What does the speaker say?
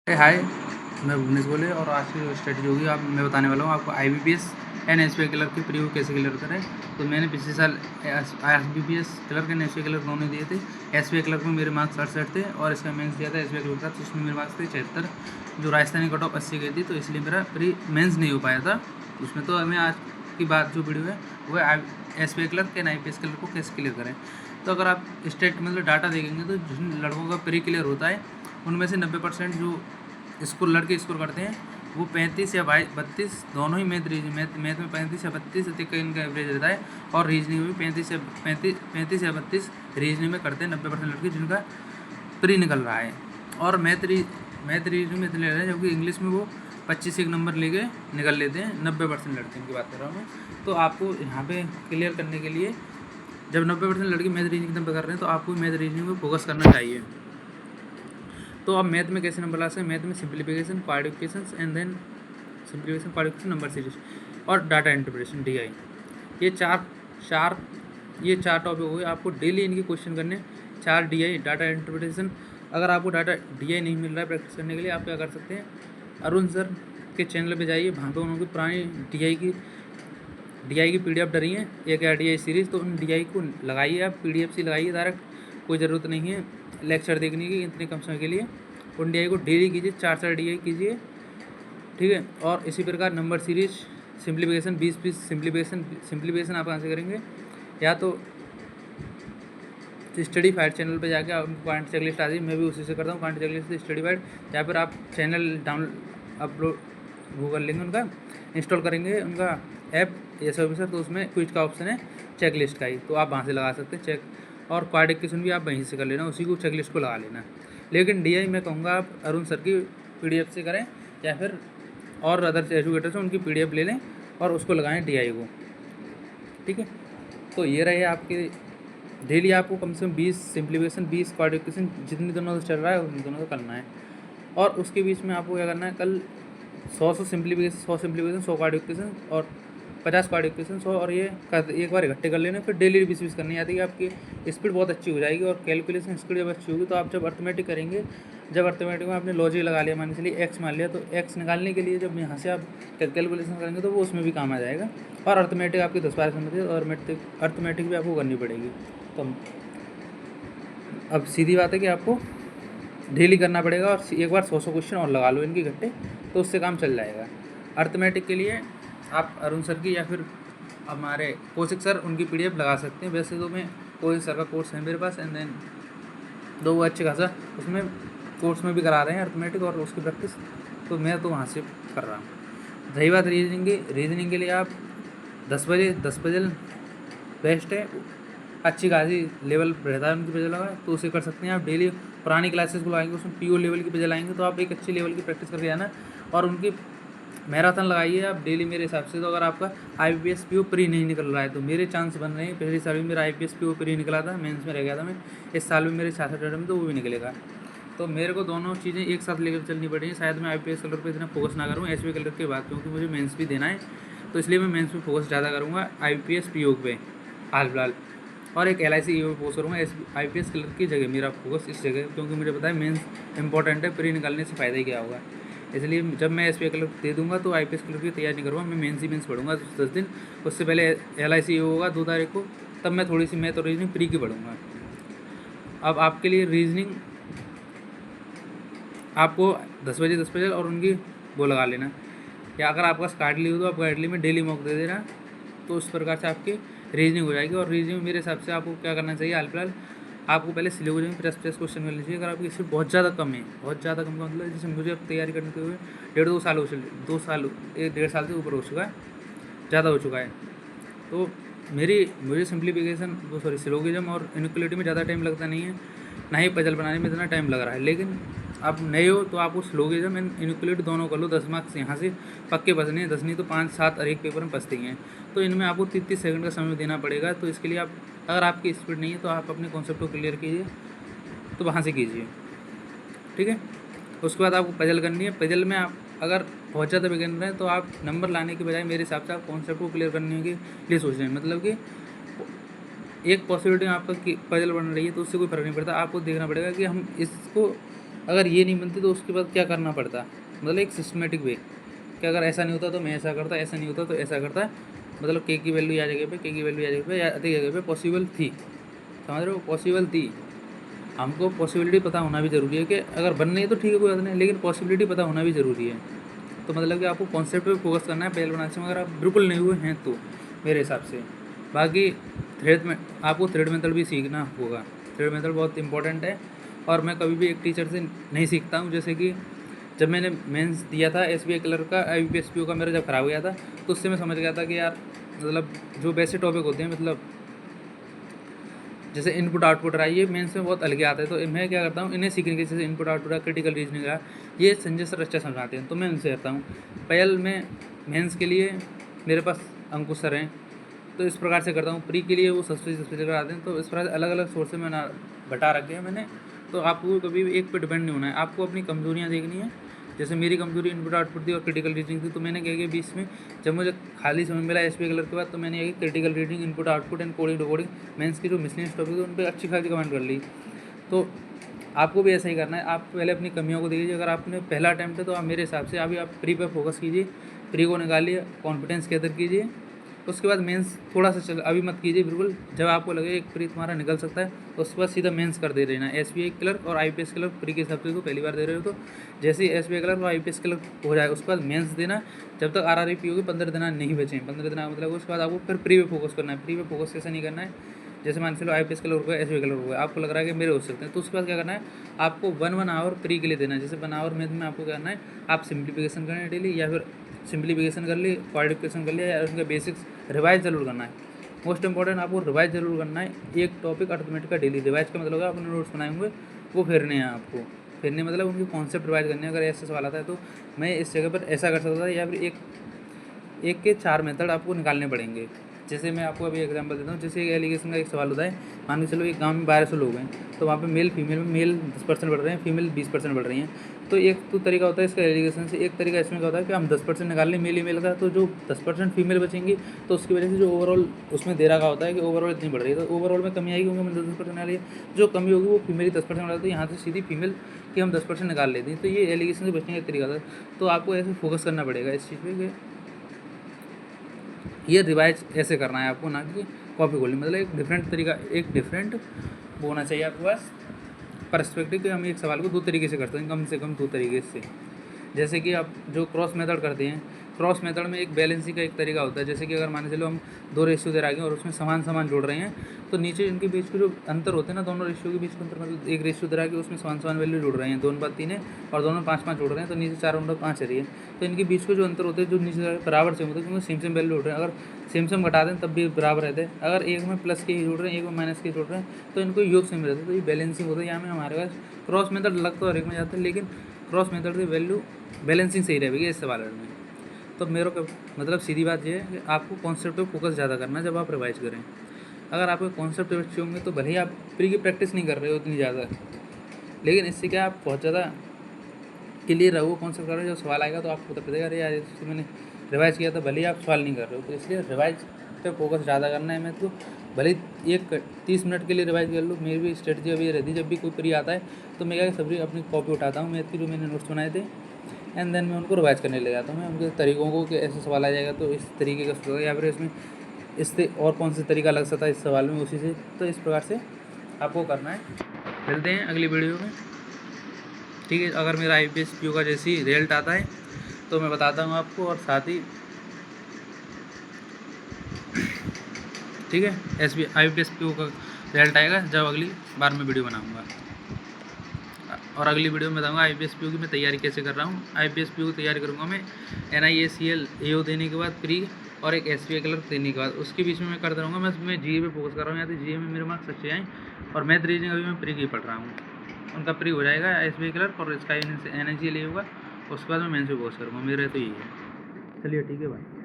हाय, मैं भुवनेश बोले और आज की जो स्ट्रेटजी होगी आप मैं बताने वाला हूँ आपको IBPS एंड एसबीआई क्लर्क के प्रीव्यू कैसे क्लियर करें। तो मैंने पिछले साल IBPS clerk and SBI clerk दोनों दिए थे। एसबीआई क्लर्क में मेरे मार्क्स 68 थे और इसका मेंस दिया था एसबीआई क्लर्क का, तो उसमें मेरे मार्क्स थे 76। जो राजस्थानी कट ऑफ 80 गई थी, तो इसलिए मेरा प्री मेंस नहीं हो पाया था उसमें। तो हमें आज की बात जो वीडियो है वो SBI clerk and IBPS clerk को कैसे क्लियर करें। तो अगर आप स्टेट मतलब डाटा देखेंगे तो जिन लड़कों का प्री क्लियर होता है उनमें से 90% जो लड़के स्कोर करते हैं वो 35 या 32 दोनों ही मैथ में 35 या 32 का इनका एवरेज रहता है। और रीजनिंग में भी 35 या 32 रीजनिंग में करते हैं 90% लड़के जिनका प्री निकल रहा है। और मैथ रीजनिंग में इतने ले रहे हैं, जबकि इंग्लिश में वो 25 एक नंबर लेके निकल लेते हैं। 90% लड़के की बात कर रहा हूँ मैं। तो आपको यहाँ पे क्लियर करने के लिए जब 90% लड़के मैथ रीजनिंग एकदम कर रहे हैं तो आपको मैथ रीजनिंग में फोकस करना चाहिए। तो आप मैथ में कैसे नंबर ला सकते हैं? मैथ में सिंप्लीफिकेशन, क्वाड्रिफिकेशंस एंड देन सिंप्लीफिकेशन, क्वाड्रिफिकेशन, नंबर सीरीज और डाटा इंटरप्रिटेशन DI। ये चार टॉपिक हो गए। आपको डेली इनके क्वेश्चन करने 4 DI डाटा इंटरप्रिटेशन। अगर आपको डाटा DI नहीं मिल रहा है प्रैक्टिस करने के लिए, आप क्या कर सकते हैं, अरुण सर के चैनल पे जाइए, वहाँ पे उन्होंने पुरानी DI की PDF डरी है, एक DI सीरीज़। तो उन DI को लगाइए, आप PDF से लगाइए डायरेक्ट, कोई ज़रूरत नहीं है लेक्चर देखने की इतने कम समय के लिए। उन DI को डेली कीजिए, 4 DI कीजिए, ठीक है। और इसी प्रकार नंबर सीरीज, सिंप्लीफिकेशन 20 सिंप्लीफिकेशन आप कहाँ से करेंगे? या तो स्टडी फाइट चैनल पे जाके आप क्वांट चेकलिस्ट आ जाइए, मैं भी उसी से करता हूँ क्वांट चेकलिस्ट स्टडी फाइट। या फिर आप चैनल अपलोड गूगल लिंक उनका इंस्टॉल करेंगे, उनका ऐप एस ऑफिसर, तो उसमें क्विज का ऑप्शन है चेकलिस्ट का ही, तो आप वहाँ से लगा सकते हैं चेक। और क्वाड्रिफिकेशन भी आप वहीं से कर लेना, उसी को चेकलिस्ट को लगा लेना। लेकिन DI मैं कहूँगा आप अरुण सर की PDF से करें, या फिर और अदर एजुकेटर्स हैं उनकी PDF ले लें और उसको लगाएं DI को, ठीक है। तो ये रहे आपके डेली आपको कम से कम 20 सिंप्लीफिकेशन, 20 क्वाड्रिफिकेशन, जितनी दोनों से चल रहा है उन दोनों को करना है। और उसके बीच में आपको क्या करना है, कल 100 सिंप्लीफिकेशन, 100 क्वाड्रिफिकेशन और 50 क्वाड्रिफिकेशन 100, और ये एक बार इकट्ठे कर लेने। फिर डेली 20 करनी आती है, आपकी स्पीड बहुत अच्छी हो जाएगी। और कैलकुलेशन स्पीड जब अच्छी होगी तो आप जब अर्थमेटिक करेंगे, जब अर्थमेटिक में आपने लॉजिक लगा लिया, मान के चलिए एक्स मान लिया, तो एक्स निकालने के लिए जब यहाँ से आप कैलकुलेशन करेंगे तो वो उसमें भी काम आ जाएगा। और अर्थमेटिक आपकी 10 12 समझ है, और अर्थमेटिक भी आपको करनी पड़ेगी। तो अब सीधी बात है कि आपको डेली करना पड़ेगा, और एक बार 100 क्वेश्चन और लगा लो इनके इकट्ठे, तो उससे काम चल जाएगा। अर्थमेटिक के लिए आप अरुण सर की या फिर हमारे कौशिक सर उनकी PDF लगा सकते हैं। वैसे तो मैं कौशिक सर का कोर्स है मेरे पास, एंड देन दो वो अच्छे खासा उसमें कोर्स में भी करा रहे हैं अर्थमेटिक और उसकी प्रैक्टिस, तो मैं तो वहाँ से कर रहा हूँ। रही बात रीजनिंग के लिए आप 10 बजे बेस्ट है, अच्छी खासी लेवल रहता है उनकी पेज लगा, तो उसे कर सकते हैं आप। डेली पुरानी क्लासेस बुलाएंगे, उसमें PO लेवल की पेज लाएंगे, तो आप एक अच्छी लेवल की प्रैक्टिस करके आना। और उनकी मैराथन लगाइए आप डेली मेरे हिसाब से। तो अगर आपका IBPS PO प्री नहीं निकल रहा है तो मेरे चांस बन रहे हैं। पिछले साल भी मेरा IBPS PO प्री निकला था, मेंस में रह गया था मैं। इस साल भी मेरे 66 में तो वो भी निकलेगा। तो मेरे को दोनों चीज़ें एक साथ लेकर चलनी पड़ेगी। शायद मैं IBPS कलर पर इतना फोकस ना करूँ, SBI कलर के बाद, क्योंकि मुझे मेंस भी देना है, तो इसलिए मैं मेंस पे फोकस ज़्यादा करूँगा IBPS PO पे हाल फिलहाल। और एक LIC EO पे फोकस करूँगा। IBPS क्लर्क की जगह मेरा फोकस इस जगह, क्योंकि मुझे पता है मेंस इंपॉर्टेंट है, प्री निकालने से फ़ायदा ही क्या होगा। इसलिए जब मैं SBI क्लर्क दे दूंगा तो IPS क्लर्क की तैयारी नहीं करूँगा, मैं मेंस पढ़ूंगा 10 दिन। उससे पहले LIC EO होगा 2 तारीख को, तब मैं थोड़ी सी मैथ और रीजनिंग प्री की पढ़ूंगा। अब आपके लिए रीजनिंग आपको 10 बजे और उनकी वो लगा लेना, या अगर आपका कार्डली हो तो आप कार्डली में डेली मॉक दे देना, तो उस प्रकार से आपकी रीजनिंग हो जाएगी। और रीजनिंग मेरे हिसाब से आपको क्या करना चाहिए, हाल फिलहाल आपको पहले सिलेबस में 50 क्वेश्चन मिलने चाहिए। अगर आपकी स्पीड बहुत ज़्यादा कम है, बहुत ज़्यादा कम का मतलब जैसे मुझे अब तैयारी करने के हुए 1.5 साल हो चुके, 2 साल 1.5 साल से ऊपर हो चुका है, ज़्यादा हो चुका है। तो मुझे सिंप्लीफिकेशन सिलोगिज्म और इनक्वलिटी में ज़्यादा टाइम लगता नहीं है, ना ही पजल बनाने में इतना टाइम लग रहा है। लेकिन आप नए हो तो आपको सिलोगिज्म एंड इनक्वलिटी दोनों कर लो, 10 मार्क्स यहाँ से पक्के बचने हैं, 10 नहीं तो 5 7 और एक पेपर में बचते हैं। तो इनमें आपको 30 सेकंड का समय देना पड़ेगा। तो इसके लिए आप, अगर आपकी स्पीड नहीं है तो आप अपने कॉन्सेप्ट को क्लियर कीजिए, तो वहाँ से कीजिए, ठीक है। उसके बाद आपको पजल करनी है। पजल में आप अगर बहुत ज़्यादा बिगिनर हैं तो आप नंबर लाने के बजाय मेरे हिसाब से आप कॉन्सेप्ट को क्लियर करने के लिए सोच रहे हैं। मतलब कि एक पॉसिबिलिटी में आपका पजल बन रही है तो उससे कोई फ़र्क नहीं पड़ता, आपको देखना पड़ेगा कि हम इसको अगर ये नहीं बनती तो उसके बाद क्या करना पड़ता, मतलब एक सिस्टमेटिक वे कि अगर ऐसा नहीं होता तो मैं ऐसा करता, ऐसा नहीं होता तो ऐसा करता, मतलब के की वैल्यू या जगह पे, के की वैल्यू या जगह पे या अधिक जगह पे पॉसिबल थी, समझ रहे हो, पॉसिबल थी। हमको पॉसिबिलिटी पता होना भी ज़रूरी है कि अगर बन नहीं है तो ठीक है कोई बात नहीं, लेकिन पॉसिबिलिटी पता होना भी ज़रूरी है। तो मतलब कि आपको कॉन्सेप्ट पे फोकस करना है पहले बनाने में, अगर आप बिल्कुल नहीं हुए हैं तो मेरे हिसाब से। बाकी थ्रेड में आपको थ्रेड मेथड भी सीखना होगा, थ्रेड मेथड बहुत इंपॉर्टेंट है। और मैं कभी भी एक टीचर से नहीं सीखता हूँ, जैसे कि जब मैंने मेंस दिया था SBI क्लर्क का, IBPS का मेरा जब ख़राब गया था, तो उससे मैं समझ गया था कि यार मतलब जो बेसिक टॉपिक होते हैं, मतलब जैसे इनपुट आउटपुट रहा, ये मेंस में बहुत अलग आता है। तो मैं क्या करता हूँ, इन्हें सीखने के, जैसे इनपुट आउटपुट रहा, क्रिटिकल रीजनिंग रहा, ये संजय सर अच्छा समझाते हैं तो मैं उनसे करता हूँ। पहल में मेंस के लिए मेरे पास अंकुश सर हैं, तो इस प्रकार से करता हूँ। प्री के लिए वो सब्सिडी कराते हैं, तो इस प्रकार से अलग अलग सोर्स में बटा रखे हैं मैंने। तो आपको कभी भी एक पे डिपेंड नहीं होना है, आपको अपनी कमजोरियाँ देखनी है। जैसे मेरी कमजोरी इनपुट आउटपुट थी और क्रिटिकल रीजनिंग थी, तो मैंने क्या किया बीच में जब मुझे खाली समय मिला SBI क्लर्क के बाद, तो मैंने ये critical reasoning, input output and coding decoding mains की जो मिसलेनियस टॉपिक है उन पर अच्छी खासी कमेंट कर ली। तो आपको भी ऐसा ही करना है, आप पहले अपनी कमियों को देखिए। अगर आपने पहला अटैम्प्ट है तो आप मेरे हिसाब से अभी आप प्री पर फोकस कीजिए, प्री को निकालिए, कॉन्फिडेंस गैदर कीजिए। उसके बाद मेंस थोड़ा सा चल, अभी मत कीजिए बिल्कुल। जब आपको लगे एक प्री तुम्हारा निकल सकता है तो उसके बाद सीधा मेंस कर दे देना। SBI क्लर्क और IPS क्लर्क प्री के हिसाब से तो पहली बार दे रहे हो, तो जैसे ही SBI क्लर्क और IPS क्लर्क हो जाए उसके बाद मेंस देना। जब तक RRB पी होगी 15 दिन नहीं बचे, 15 दिन मतलब उसके बाद आपको फिर प्री पे फोकस करना है। प्री पे फोकस कैसे नहीं करना है, जैसे मान चलो IPS क्लर्क हो गया, SBI क्लर्क हो गया, आपको लग रहा है कि मेरे हो सकते हैं, तो उसके बाद क्या करना है, आपको 1 आवर प्री के लिए देना है। जैसे 1 आवर में आपको करना है, आप सिंप्लीफिकेशन करें डेली, या फिर सिंप्लीफिकेशन कर ली, क्वाड्रिफिकेशन कर लिया, या उनके बेसिक्स रिवाइज जरूर करना है। मोस्ट इंपॉर्टेंट आपको रिवाइज जरूर करना है। एक टॉपिक अर्थमेटिक का डेली रिवाइज का मतलब है अपने नोट्स बनाए होंगे वो फेरने हैं आपको, फेरने मतलब उनकी कॉन्सेप्ट रिवाइज करने हैं। अगर ऐसा सवाल आता है तो मैं इस जगह पर ऐसा कर सकता था, या फिर एक के 4 मेथड आपको निकालने पड़ेंगे। जैसे मैं आपको अभी एग्जांपल देता हूँ, जैसे एक एलिगेशन का एक सवाल होता है, मान के चलो एक गांव में 1200 लोग हैं, तो वहाँ पे मेल फीमेल में मेल 10% बढ़ रहे हैं, फीमेल 20% बढ़ रही हैं। तो एक तो तरीका होता है इसका एलिगेशन से, एक तरीका इसमें क्या होता है कि हम 10% निकाल लें मेल ईमेल का, तो जो 10% फीमेल बचेंगी तो उसकी वजह से जो ओवरऑल उसमें दे रखा होता है कि ओवरऑल इतनी बढ़ रही है, तो ओवरऑल में कमी आएगी क्योंकि हम 10% निकाल रही है। जो कमी होगी वो फीमेल 10% बढ़ाती है, यहाँ से सीधी फीमेल की हम 10% निकाल लेते हैं। तो ये एलिगेशन से बचने का तरीका था। तो आपको ऐसे फोकस करना पड़ेगा इस चीज़ पर, ये रिवाइज ऐसे करना है आपको, ना कि कॉपी खोलनी। मतलब एक डिफरेंट तरीका, एक डिफरेंट वो होना चाहिए आपके पास पर्सपेक्टिव कि हम एक सवाल को 2 तरीके से करते हैं, कम से कम 2 तरीके से। जैसे कि आप जो क्रॉस मेथड करते हैं, क्रॉस मेथड में एक बैलेंसिंग का एक तरीका होता है। जैसे कि अगर मान चलो हम 2 रेशियो दे रखे हैं और उसमें समान जोड़ रहे हैं, तो नीचे इनके बीच के जो अंतर होते हैं ना, दोनों रेशियो के बीच का अंतर, मतलब एक रेशियो दे रखा है उसमें समान वैल्यू जोड़ रहे हैं, 2:3 है और दोनों 5 जोड़ रहे हैं, तो नीचे 4:5 है रही है। तो इनके बीच के जो अंतर होते हैं, जो नीचे बराबर से होते हैं, क्योंकि सेम वैल्यू जोड़ रहे हैं। अगर सेम घटा दें तब भी बराबर रहते हैं। अगर एक में प्लस के ही जोड़ रहे हैं, एक में माइनस के जोड़ रहे हैं, तो इनको योग सेम रहते हैं। तो ये बैलेंसिंग होता है। यहाँ में हमारे पास क्रॉस मेथड लग तो हर एक में जाता है, लेकिन क्रॉस मेथड की वैल्यू बैलेंसिंग सही रहेगी इस सवाल में। तो मेरे को मतलब सीधी बात ये है कि आपको कॉन्सेप्ट पे फोकस ज़्यादा करना है जब आप रिवाइज करें। अगर आपके कॉन्सेप्ट अच्छे होंगे तो भले ही आप प्री की प्रैक्टिस नहीं कर रहे हो उतनी ज़्यादा, लेकिन इससे क्या आप बहुत ज़्यादा क्लियर रहो कॉन्सेप्ट कर रहे हो। जब सवाल आएगा तो आपको पता चलेगा अरे यार इससे मैंने रिवाइज किया था, भले ही आप सवाल नहीं कर रहे हो। तो इसलिए रिवाइज पे फोकस ज़्यादा करना है। मैं तो भले ही 30 मिनट के लिए रिवाइज कर लूँ। मेरी भी स्ट्रेटजी अभी रहती है, जब भी कोई प्री आता है तो मैं क्या सभी अपनी कॉपी उठाता हूँ मैथ की, जो मैंने नोट्स बनाए थे, एंड देन मैं उनको रिवाइज करने लग जाता हूँ। मैं उनके तरीकों को कि ऐसे सवाल आ जाएगा तो इस तरीके का सोचेगा, या फिर इसमें इससे और कौन सा तरीका लग सकता है इस सवाल में, उसी से। तो इस प्रकार से आपको करना है। मिलते हैं अगली वीडियो में, ठीक है। अगर मेरा IPS PO का जैसी रिजल्ट आता है तो मैं बताता हूँ आपको, और साथ ही ठीक है IPS PO का रिजल्ट आएगा जब अगली बार मैं वीडियो बनाऊँगा। और अगली वीडियो में बताऊँगा IPS PO की मैं तैयारी कैसे कर रहा हूँ। IPS PO की तैयारी करूँगा मैं NIACL AO देने के बाद प्री, और एक SBI क्लर्क देने के बाद। उसके बीच में मैं करता रहूँगा। मैं GA पे फोकस कर रहा हूँ, या तो GA में मेरे मार्क्स अच्छे आएँ। और मैथ रीजनिंग अभी मैं प्री की पढ़ रहा हूँ, उनका प्री हो जाएगा SBI क्लर्क, और इसका NIACL होगा। उसके बाद मैं मेंस पे फोकस करूँगा। मेरा तो यही है। चलिए ठीक है भाई।